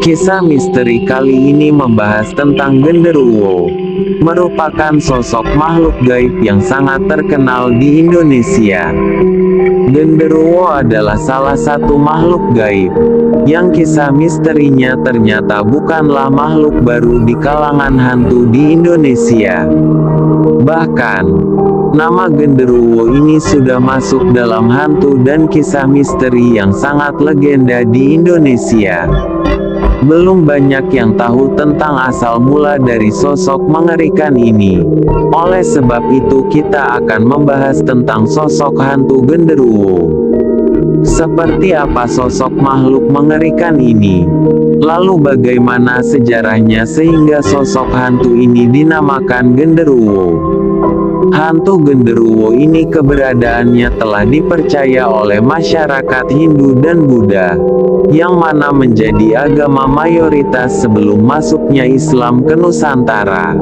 Kisah misteri kali ini membahas tentang genderuwo, merupakan sosok makhluk gaib yang sangat terkenal di Indonesia. Genderuwo adalah salah satu makhluk gaib, yang kisah misterinya ternyata bukanlah makhluk baru di kalangan hantu di Indonesia. Bahkan, nama genderuwo ini sudah masuk dalam hantu dan kisah misteri yang sangat legenda di Indonesia. Belum banyak yang tahu tentang asal mula dari sosok mengerikan ini. Oleh sebab itu kita akan membahas tentang sosok hantu genderuwo. Seperti apa sosok makhluk mengerikan ini? Lalu bagaimana sejarahnya sehingga sosok hantu ini dinamakan genderuwo? Hantu genderuwo ini keberadaannya telah dipercaya oleh masyarakat Hindu dan Buddha, yang mana menjadi agama mayoritas sebelum masuknya Islam ke Nusantara.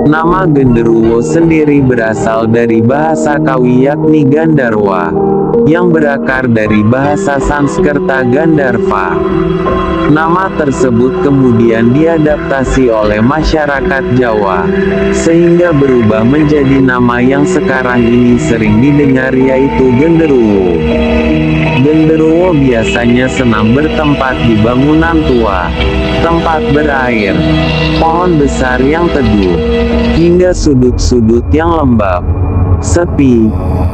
Nama genderuwo sendiri berasal dari bahasa Kawi yakni Gandarwa, yang berakar dari bahasa Sanskerta Gandarva. Nama tersebut kemudian diadaptasi oleh masyarakat Jawa, sehingga berubah menjadi nama yang sekarang ini sering didengar yaitu genderuwo. Genderuwo biasanya senang bertempat di bangunan tua, tempat berair, pohon besar yang teduh, hingga sudut-sudut yang lembab, sepi,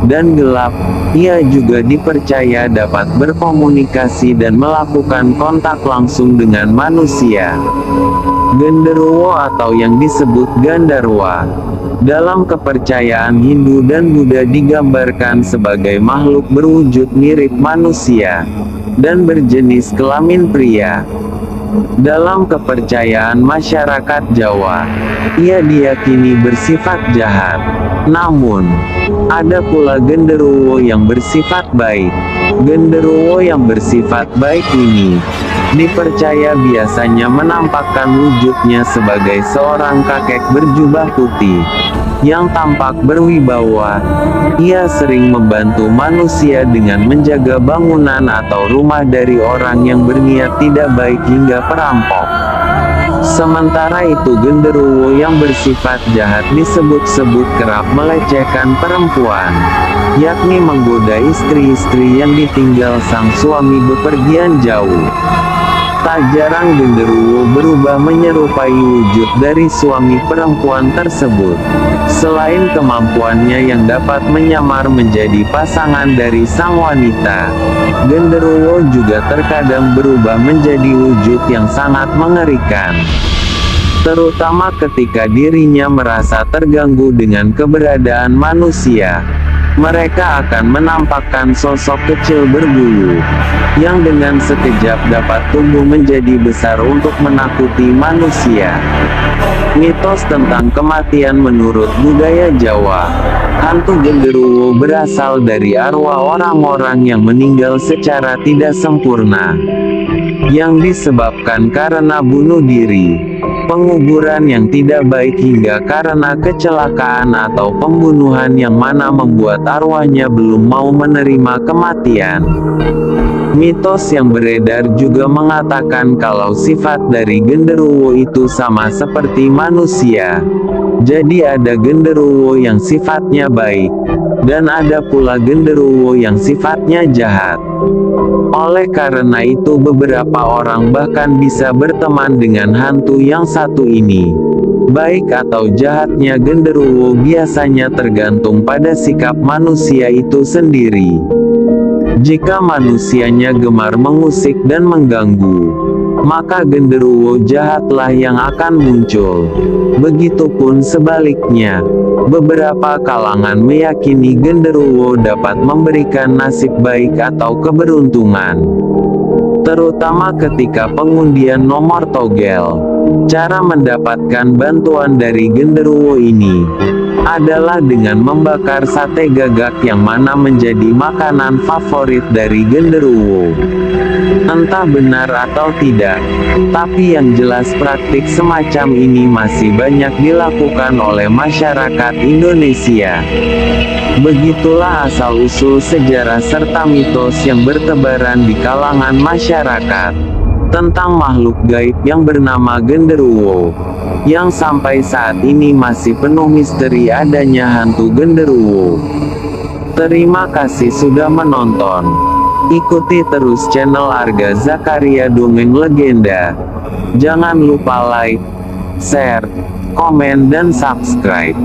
dan gelap. Ia juga dipercaya dapat berkomunikasi dan melakukan kontak langsung dengan manusia. Genderuwo atau yang disebut Gandarwa, dalam kepercayaan Hindu dan Buddha digambarkan sebagai makhluk berwujud mirip manusia, dan berjenis kelamin pria. Dalam kepercayaan masyarakat Jawa, ia diyakini bersifat jahat. Namun, ada pula genderuwo yang bersifat baik. Genderuwo yang bersifat baik ini dipercaya biasanya menampakkan wujudnya sebagai seorang kakek berjubah putih, yang tampak berwibawa. Ia sering membantu manusia dengan menjaga bangunan atau rumah dari orang yang berniat tidak baik hingga perampok. Sementara itu genderuwo yang bersifat jahat disebut-sebut kerap melecehkan perempuan, yakni menggoda istri-istri yang ditinggal sang suami bepergian jauh. Tak jarang genderuwo berubah menyerupai wujud dari suami perempuan tersebut. Selain kemampuannya yang dapat menyamar menjadi pasangan dari sang wanita, genderuwo juga terkadang berubah menjadi wujud yang sangat mengerikan. Terutama ketika dirinya merasa terganggu dengan keberadaan manusia. Mereka akan menampakkan sosok kecil berbulu, yang dengan sekejap dapat tumbuh menjadi besar untuk menakuti manusia. Mitos tentang kematian menurut budaya Jawa, hantu genderuwo berasal dari arwah orang-orang yang meninggal secara tidak sempurna, yang disebabkan karena bunuh diri, penguburan yang tidak baik hingga karena kecelakaan atau pembunuhan yang mana membuat arwahnya belum mau menerima kematian. Mitos yang beredar juga mengatakan kalau sifat dari genderuwo itu sama seperti manusia. Jadi ada genderuwo yang sifatnya baik, dan ada pula genderuwo yang sifatnya jahat. Oleh karena itu beberapa orang bahkan bisa berteman dengan hantu yang satu ini. Baik atau jahatnya genderuwo biasanya tergantung pada sikap manusia itu sendiri. Jika manusianya gemar mengusik dan mengganggu, maka genderuwo jahatlah yang akan muncul. Begitupun sebaliknya. Beberapa kalangan meyakini genderuwo dapat memberikan nasib baik atau keberuntungan, terutama ketika pengundian nomor togel. Cara mendapatkan bantuan dari genderuwo ini adalah dengan membakar sate gagak yang mana menjadi makanan favorit dari genderuwo. Entah benar atau tidak, tapi yang jelas praktik semacam ini masih banyak dilakukan oleh masyarakat Indonesia. Begitulah asal-usul sejarah serta mitos yang bertebaran di kalangan masyarakat. tentang makhluk gaib yang bernama genderuwo, yang sampai saat ini masih penuh misteri adanya hantu genderuwo. Terima kasih sudah menonton. Ikuti terus channel Arga Zakaria Dongeng Legenda. Jangan lupa like, share, komen dan subscribe.